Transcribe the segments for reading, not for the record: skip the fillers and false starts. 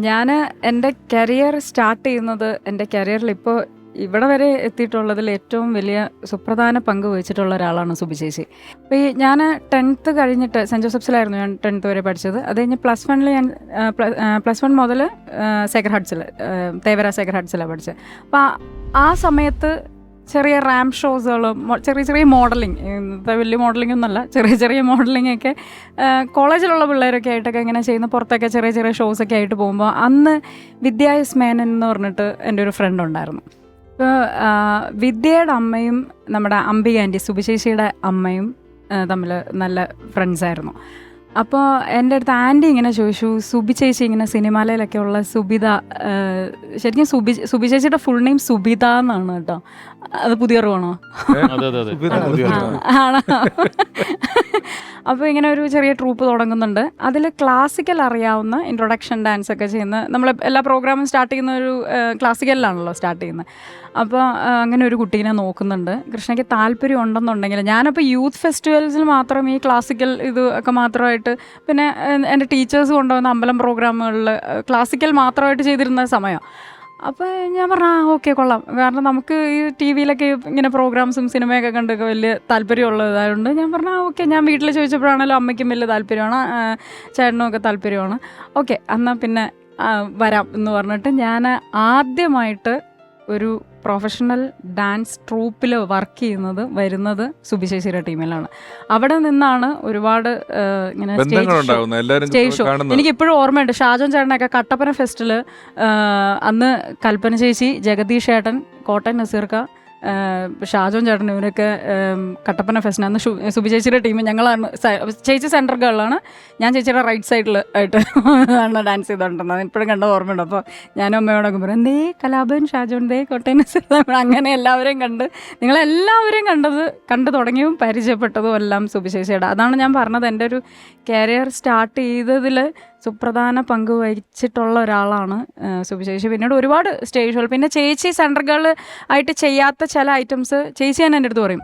ഞാൻ എൻ്റെ career start ചെയ്യുന്നത് എൻ്റെ കരിയറിൽ ഇപ്പോൾ ഇവിടെ വരെ എത്തിയിട്ടുള്ളതിൽ ഏറ്റവും വലിയ സുപ്രധാന പങ്ക് വഹിച്ചിട്ടുള്ള ഒരാളാണ് സുബി ചേച്ചി. അപ്പോൾ ഞാൻ 10th കഴിഞ്ഞിട്ട് സെൻറ്റ് ജോസഫ്സിലായിരുന്നു ഞാൻ 10th വരെ പഠിച്ചത്. അത് കഴിഞ്ഞ് +1 ഞാൻ +1 മുതൽ സേക്രഡ് ഹാർട്സിൽ തേവര സേക്രഡ് ഹാർട്സിലാണ് പഠിച്ചത്. അപ്പോൾ ആ സമയത്ത് ചെറിയ റാമ്പ് ഷോസുകളും ചെറിയ ചെറിയ മോഡലിംഗ്, ഇന്നത്തെ വലിയ മോഡലിംഗ് ഒന്നുമല്ല, ചെറിയ ചെറിയ മോഡലിംഗ് ഒക്കെ കോളേജിലുള്ള പിള്ളേരൊക്കെ ആയിട്ടൊക്കെ ഇങ്ങനെ ചെയ്യുന്ന പുറത്തൊക്കെ ചെറിയ ചെറിയ ഷോസൊക്കെ ആയിട്ട് പോകുമ്പോൾ അന്ന് വിദ്യായസ് മേനൻ എന്ന് പറഞ്ഞിട്ട് എൻ്റെ ഒരു ഫ്രണ്ട് ഉണ്ടായിരുന്നു. ഇപ്പോൾ വിദ്യയുടെ അമ്മയും നമ്മുടെ അംബിക ആൻറ്റി സുബിശേഷിയുടെ അമ്മയും തമ്മിൽ നല്ല ഫ്രണ്ട്സായിരുന്നു. അപ്പോൾ എൻ്റെ അടുത്ത് ആൻറ്റി ഇങ്ങനെ ചോദിച്ചു, സുബി ചേച്ചി ഇങ്ങനെ സിനിമാലയിലൊക്കെ ഉള്ള സുബിത, ശരിക്കും സുബി ചേച്ചിയുടെ ഫുൾ നെയിം സുബിത എന്നാണ് കേട്ടോ. അത് പുതിയ അറിവാണോ? ആണോ? അപ്പോൾ ഇങ്ങനെ ഒരു ചെറിയ ട്രൂപ്പ് തുടങ്ങുന്നുണ്ട്. അതിൽ ക്ലാസിക്കൽ അറിയാവുന്ന ഇൻട്രൊഡക്ഷൻ ഡാൻസ് ഒക്കെ ചെയ്യുന്ന, നമ്മൾ എല്ലാ പ്രോഗ്രാമും സ്റ്റാർട്ട് ചെയ്യുന്ന ഒരു ക്ലാസിക്കലിലാണല്ലോ സ്റ്റാർട്ട് ചെയ്യുന്നത്. അപ്പോൾ അങ്ങനെ ഒരു കുട്ടീനെ നോക്കുന്നുണ്ട്. കൃഷ്ണയ്ക്ക് താല്പര്യം ഉണ്ടെന്നുണ്ടെങ്കിൽ, ഞാനപ്പോൾ യൂത്ത് ഫെസ്റ്റിവൽസിൽ മാത്രം ഈ ക്ലാസിക്കൽ ഇത് ഒക്കെ മാത്രമായിട്ട്, പിന്നെ എൻ്റെ ടീച്ചേഴ്സ് കൊണ്ടുവന്ന അമ്പലം പ്രോഗ്രാമുകളിൽ ക്ലാസിക്കൽ മാത്രമായിട്ട് ചെയ്തിരുന്ന സമയം. അപ്പോൾ ഞാൻ പറഞ്ഞു ഓക്കെ കൊള്ളാം, കാരണം നമുക്ക് ഈ ടി വിയിലൊക്കെ ഇങ്ങനെ പ്രോഗ്രാംസും സിനിമയൊക്കെ കണ്ടൊക്കെ വലിയ താല്പര്യമുള്ളതായതുകൊണ്ട് ഞാൻ പറഞ്ഞു ഓക്കെ. ഞാൻ വീട്ടിൽ ചോദിച്ചപ്പോഴാണല്ലോ അമ്മയ്ക്കും വലിയ താല്പര്യമാണ്, ചേട്ടനും ഒക്കെ താല്പര്യമാണ്. ഓക്കെ എന്നാൽ പിന്നെ വരാം എന്ന് പറഞ്ഞിട്ട് ഞാൻ ആദ്യമായിട്ട് ഒരു പ്രൊഫഷണൽ ഡാൻസ് ട്രൂപ്പിൽ വരുന്നത് സുബി ചേച്ചിയുടെ ടീമിലാണ്. അവിടെ നിന്നാണ് ഒരുപാട് ഇങ്ങനെ സ്റ്റേജ് ഷോ. എനിക്കിപ്പോഴും ഓർമ്മയുണ്ട്, ഷാജോൻ ചേട്ടനൊക്കെ കട്ടപ്പന ഫെസ്റ്റിൽ അന്ന് കൽപ്പന ചേച്ചി, ജഗദീഷ് ചേട്ടൻ, കോട്ടയം നസീർക്ക, ഷാജോൻ ചേട്ടൻ, ഇവരൊക്കെ കട്ടപ്പന ഫെസ്റ്റിന് അന്ന് സുബി ചേച്ചിയുടെ ടീം ഞങ്ങളാണ്. ചേച്ചി സെൻട്രൽ ഗേളാണ്, ഞാൻ ചേച്ചിയുടെ റൈറ്റ് സൈഡിൽ ആയിട്ട് ആണ് ഡാൻസ് ചെയ്തുകൊണ്ടിരുന്നത്. ഇപ്പോഴും കണ്ട ഓർമ്മയുണ്ട്. അപ്പോൾ ഞാനും അമ്മയോടൊക്കെ പറയും എന്തേ കലാഭൻ, ഷാജോൻ, ദേ കോട്ടയം നസീർ, അങ്ങനെ എല്ലാവരെയും നിങ്ങളെല്ലാവരെയും കണ്ടു തുടങ്ങിയതും പരിചയപ്പെട്ടതും എല്ലാം സുബി ചേച്ചിയുടെ. അതാണ് ഞാൻ പറഞ്ഞത്, എൻ്റെ ഒരു കരിയർ സ്റ്റാർട്ട് ചെയ്തതിൽ സുപ്രധാന പങ്ക് വഹിച്ചിട്ടുള്ള ഒരാളാണ് സുബി ചേച്ചി. പിന്നീട് ഒരുപാട് സ്റ്റേജുകൾ, പിന്നെ ചേച്ചി സെൻട്രൽ ഗേൾ ആയിട്ട് ചെയ്യാത്ത ചില ഐറ്റംസ് ചേച്ചി തന്നെ എൻ്റെ അടുത്ത് പറയും,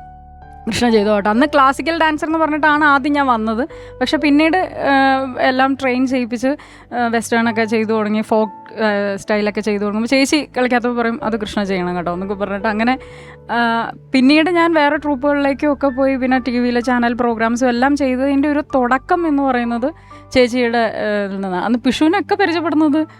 കൃഷ്ണ ചെയ്തു കേട്ടോ. അന്ന് ക്ലാസിക്കൽ ഡാൻസർ എന്ന് പറഞ്ഞിട്ടാണ് ആദ്യം ഞാൻ വന്നത്. പക്ഷെ പിന്നീട് എല്ലാം ട്രെയിൻ ചെയ്യിപ്പിച്ച് വെസ്റ്റേണൊക്കെ ചെയ്തു തുടങ്ങി, ഫോക്ക് സ്റ്റൈലൊക്കെ ചെയ്തു തുടങ്ങുമ്പോൾ ചേച്ചി കളിക്കാത്തപ്പോൾ പറയും അത് കൃഷ്ണ ചെയ്യണം കേട്ടോ എന്നൊക്കെ പറഞ്ഞിട്ട് അങ്ങനെ പിന്നീട് ഞാൻ വേറെ ട്രൂപ്പുകളിലേക്കും ഒക്കെ പോയി, പിന്നെ ടി വിയിലെ ചാനൽ പ്രോഗ്രാംസും എല്ലാം ചെയ്തതിൻ്റെ ഒരു തുടക്കം എന്ന് പറയുന്നത് ചേച്ചിയുടെ നിന്നാണ്. അന്ന് പിഷുവിനൊക്കെ പരിചയപ്പെടുന്നത്